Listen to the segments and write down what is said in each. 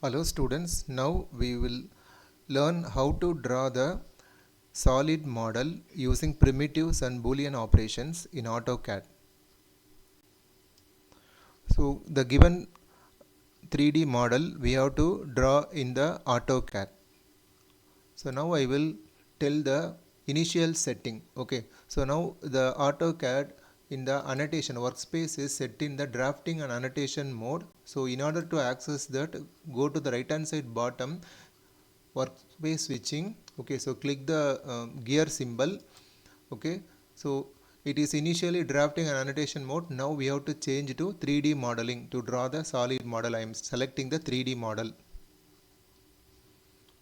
Hello students, now we will learn how to draw the solid model using primitives and Boolean operations in AutoCAD. So the given 3D model we have to draw in the AutoCAD. So now I will tell the initial setting. Okay, so now the AutoCAD in the annotation workspace is set in the drafting and annotation mode. So in order to access that, go to the right hand side bottom workspace switching. Okay, so click the gear symbol. Okay, so it is initially drafting and annotation mode. Now we have to change to 3D modeling to draw the solid model. I am selecting the 3D model.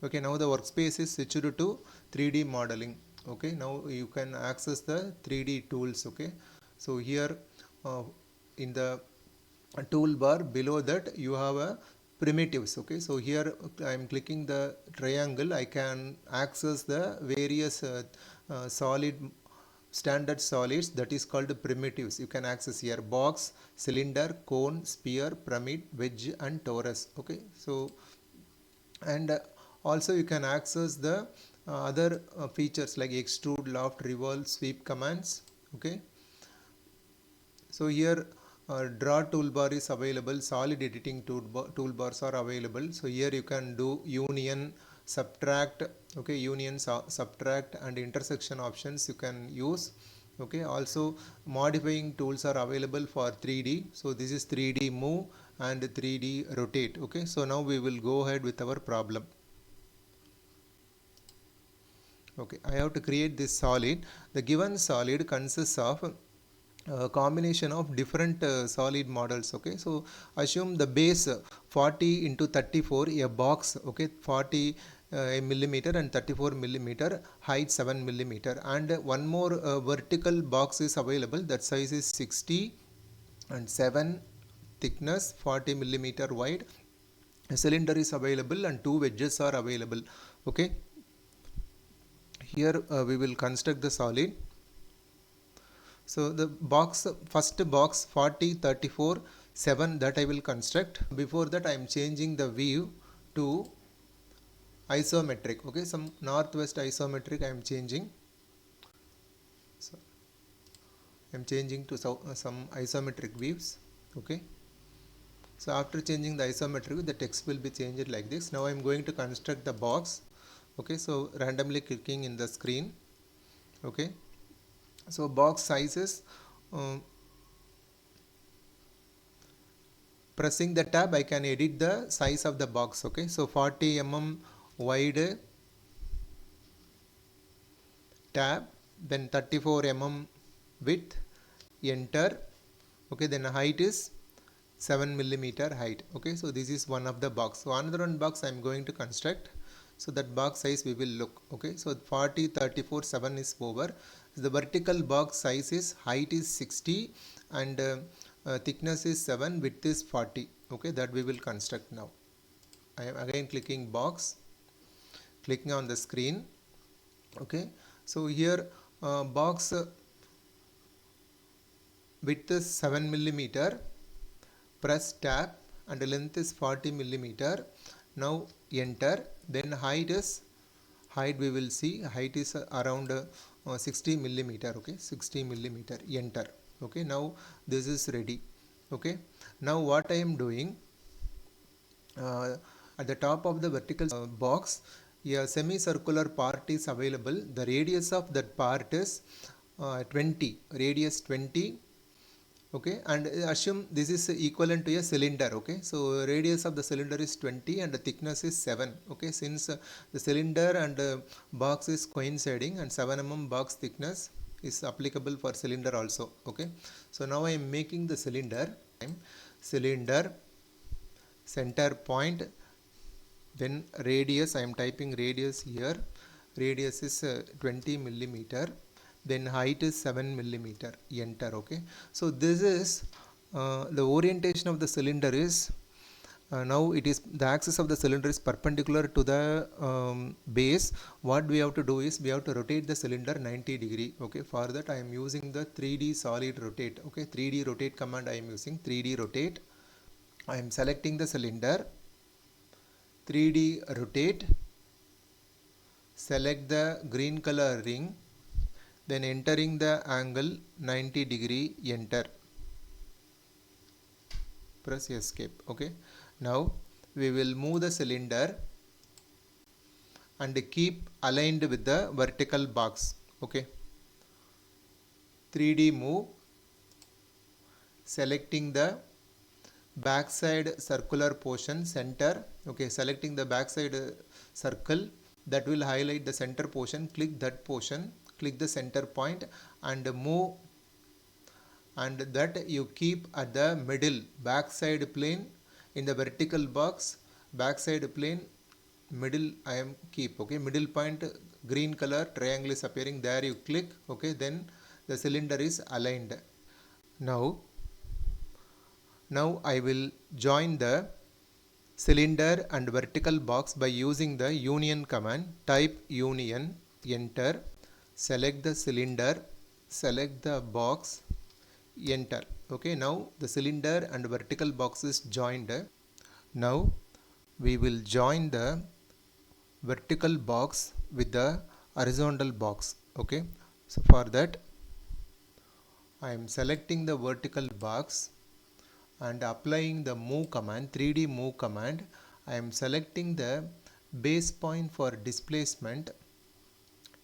Okay, now the workspace is switched to 3D modeling. Okay, now you can access the 3D tools. Okay, so here uh, in the toolbar below that you have a primitives. Okay, so here I am clicking the triangle. I can access the various solid standard solids, that is called primitives. You can access here: box, cylinder, cone, sphere, pyramid, wedge and torus. Okay, so and also you can access the other features like extrude, loft, revolve, sweep commands. Okay, so here draw toolbar is available, solid editing toolbars are available. So here you can do union, subtract. Okay, union, subtract and intersection options you can use. Okay, also modifying tools are available for 3D. So this is 3D move and 3D rotate. Okay, so now we will go ahead with our problem. Okay, I have to create this solid. The given solid consists of a combination of different solid models. Okay, so assume the base 40 into 34, a box. Okay, 40 millimeter and 34 millimeter, height 7 millimeter, and one more vertical box is available. That size is 60 and 7 thickness, 40 millimeter wide. A cylinder is available and two wedges are available. Okay, here we will construct the solid. So the box, first box 40, 34, 7, that I will construct. Before that I am changing the view to isometric. Okay, some northwest isometric I am changing. So I am changing to some isometric views. Okay, so after changing the isometric, the text will be changed like this. Now I am going to construct the box. Okay, so randomly clicking in the screen. Okay, so box sizes, pressing the tab I can edit the size of the box. Okay, so 40 mm wide, tab, then 34 mm width, enter. Okay, then height is 7 millimeter height. Okay, so this is one of the box. So another one box I am going to construct. So that box size we will look. Okay, so 40, 34, 7 is over. The vertical box size is, height is 60 and thickness is 7, width is 40. Okay, that we will construct now. I am again clicking box, clicking on the screen. Okay, so here box width is 7 millimeter, press tab, and length is 40 millimeter. Now enter. Then height we will see height is around 60 millimeter. Okay, 60 millimeter, enter. Okay, now this is ready. Okay, now what I am doing, at the top of the vertical box, a semicircular part is available. The radius of that part is 20, radius 20. Okay, and assume this is equivalent to a cylinder. Okay, so radius of the cylinder is 20 and the thickness is 7. Okay, since the cylinder and box is coinciding, and 7 mm box thickness is applicable for cylinder also. Okay, so now I am making the cylinder. Cylinder, center point, then radius, I am typing radius here. Radius is 20 millimeter, then height is 7 millimeter, enter. Okay, so this is the orientation of the cylinder is now it is the axis of the cylinder is perpendicular to the base. What we have to do is we have to rotate the cylinder 90 degree. Okay, for that I am using the 3D solid rotate. Okay, 3D rotate command I am using. 3D rotate, I am selecting the cylinder. 3D rotate, select the green color ring, then entering the angle 90 degree, enter, press escape. Okay, now we will move the cylinder and keep aligned with the vertical box. Okay, 3D move, selecting the backside circular portion center. Okay, selecting the backside circle that will highlight the center portion, click that portion, click the center point and move, and that you keep at the middle backside plane in the vertical box, backside plane middle I am keep. Okay, middle point green color triangle is appearing there, you click. Okay, then the cylinder is aligned. Now I will join the cylinder and vertical box by using the union command. Type union, enter, select the cylinder, select the box, enter. Okay, now the cylinder and vertical box is joined. Now we will join the vertical box with the horizontal box. Okay, so for that I am selecting the vertical box and applying the move command, 3D move command. I am selecting the base point for displacement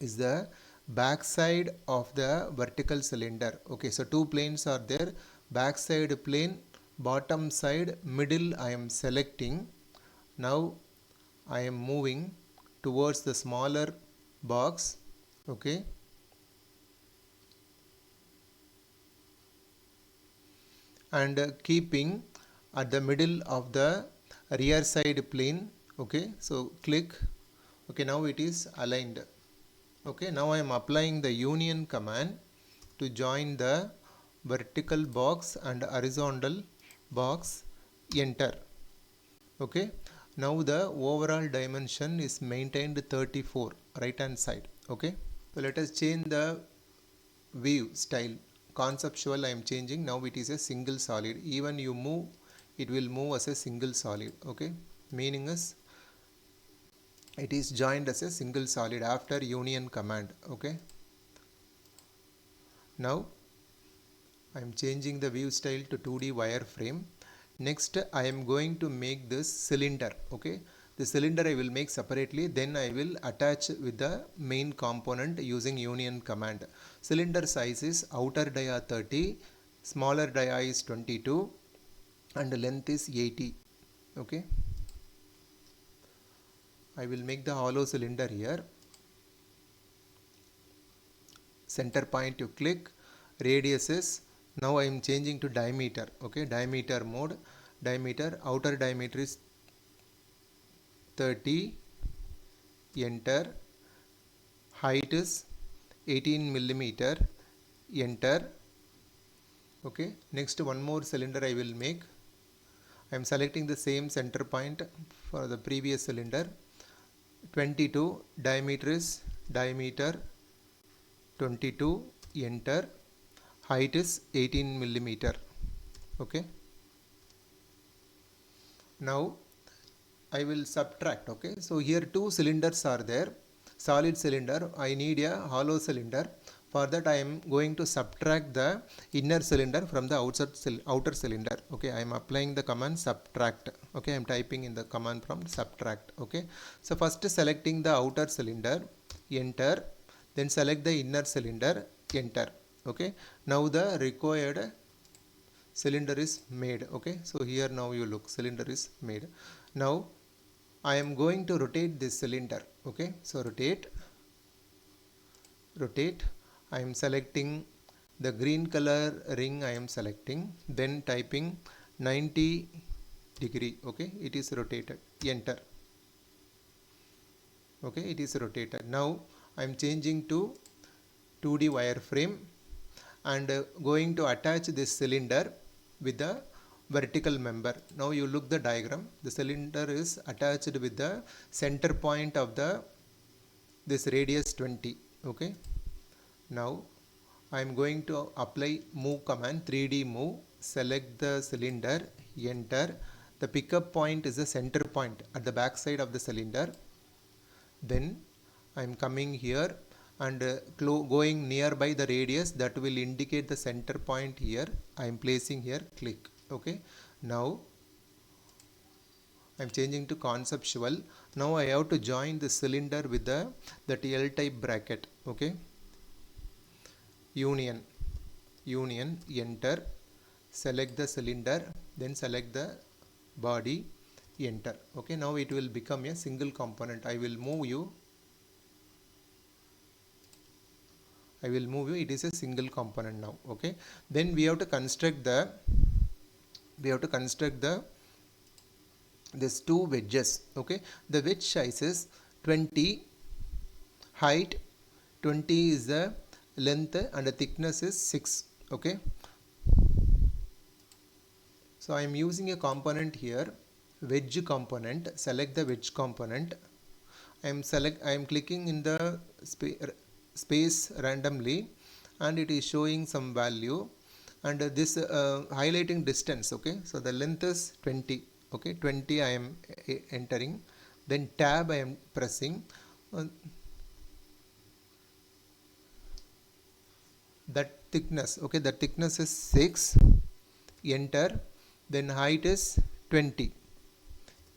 is the backside of the vertical cylinder. Okay, so two planes are there, backside plane, bottom side, middle I am selecting. Now I am moving towards the smaller box. Okay, and keeping at the middle of the rear side plane. Okay, so click. Okay, now it is aligned. Okay, now I am applying the union command to join the vertical box and horizontal box, enter. Okay, now the overall dimension is maintained 34 right hand side. Okay, so let us change the view style. Conceptual I am changing. Now it is a single solid. Even you move, it will move as a single solid. Okay, meaning is it is joined as a single solid after union command. Okay, now I am changing the view style to 2D wireframe. Next I am going to make this cylinder. Okay, the cylinder I will make separately, then I will attach with the main component using union command. Cylinder size is outer dia 30, smaller dia is 22 and length is 80. Okay, I will make the hollow cylinder here. Center point you click, radius is, now I am changing to diameter. Okay, diameter mode, diameter, outer diameter is 30, enter, height is 18 millimeter, enter. Okay, next one more cylinder I will make. I am selecting the same center point for the previous cylinder. 22, diameter is diameter 22, enter, height is 18 millimeter. Okay, now I will subtract. Okay, so here two cylinders are there, solid cylinder, I need a hollow cylinder. For that I am going to subtract the inner cylinder from the outer cylinder. Okay, I am applying the command subtract. Okay, I am typing in the command prompt subtract. Okay, so first selecting the outer cylinder, enter, then select the inner cylinder, enter. Okay, now the required cylinder is made. Okay, so here now you look, cylinder is made. Now I am going to rotate this cylinder. Okay, so rotate, I am selecting the green color ring, I am selecting, then typing 90 degree. Okay, it is rotated, enter. Okay, it is rotated. Now I am changing to 2D wireframe and going to attach this cylinder with the vertical member. Now you look the diagram, the cylinder is attached with the center point of the this radius 20. Okay, now I am going to apply move command, 3D move, select the cylinder, enter. the pickup point is the center point at the back side of the cylinder. Then I am coming here and going nearby the radius that will indicate the center point here. I am placing here, click. Okay, now I am changing to conceptual. Now I have to join the cylinder with that L type bracket. Okay, union, enter, select the cylinder, then select the body, enter. Okay, now it will become a single component. I will move you, it is a single component now. Okay, then we have to construct this two wedges. Okay, the wedge size is 20, height 20 is the length, and the thickness is 6. Okay, so I am using a component here, wedge component. Select the wedge component. I am clicking in the space randomly, and it is showing some value, and this highlighting distance. Okay, so the length is 20. Okay, 20 I am entering, then tab I am pressing. That thickness, okay, the thickness is 6, enter, then height is 20,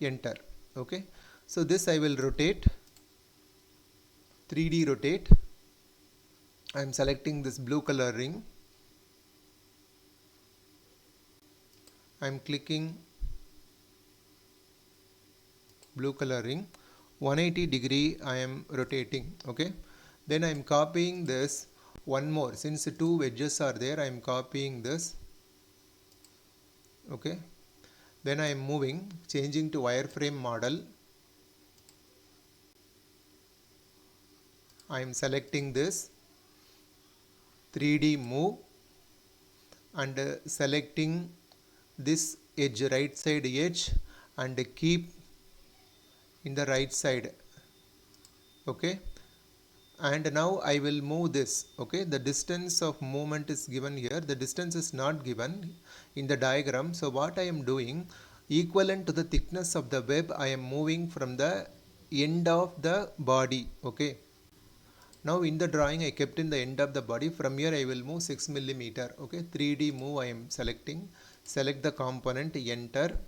enter. Okay, so this I will rotate, 3D rotate. I am selecting this blue color ring. I am clicking blue color ring, 180 degree I am rotating. Okay, then I am copying this one more, since two wedges are there, I am copying this. Okay, then I am moving, changing to wireframe model. I am selecting this, 3D move, and selecting this edge, right side edge, and keep in the right side. Okay, and now I will move this. Okay, the distance of movement is given here, the distance is not given in the diagram. So what I am doing, equivalent to the thickness of the web, I am moving from the end of the body. Okay, now in the drawing I kept in the end of the body. From here I will move 6 mm. Okay, 3D move I am selecting, select the component, enter,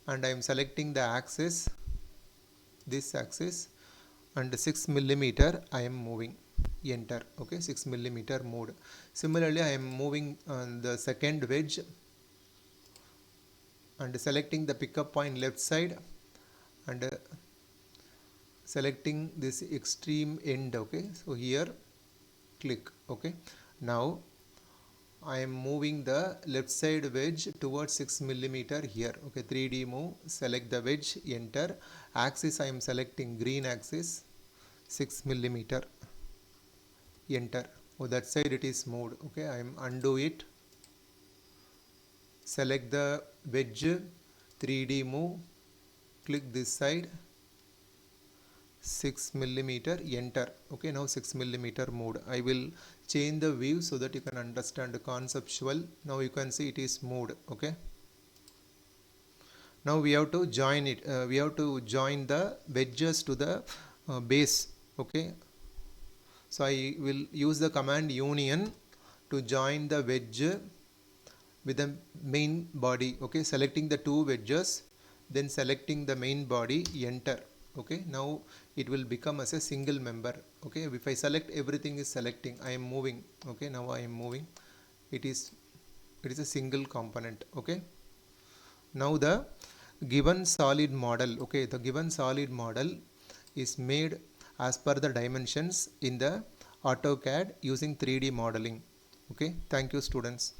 and I am selecting the axis, this axis, and 6 mm I am moving, enter. Okay, 6 mm moved. Similarly I am moving on the second wedge and selecting the pickup point left side, and selecting this extreme end. Okay, so here click. Okay, now I am moving the left side wedge towards 6 mm here. Okay, 3D move, select the wedge, enter. Axis I am selecting green axis, 6 mm, enter. Oh, that side it is moved. Okay, I am undo it, select the wedge, 3D move, click this side, 6 mm, enter. Okay, now 6 mm moved. I will change the view so that you can understand the conceptual. Now you can see it is moved. Okay, now we have to join it. We have to join the wedges to the base. Okay, so I will use the command union to join the wedge with the main body. Okay, selecting the two wedges, then selecting the main body, enter. Okay, now it will become as a single member. Okay, if I select, everything is selecting, I am moving. Okay, now I am moving, it is a single component. Okay, now the given solid model. Okay, the given solid model is made as per the dimensions in the AutoCAD using 3D modeling. Okay, thank you students.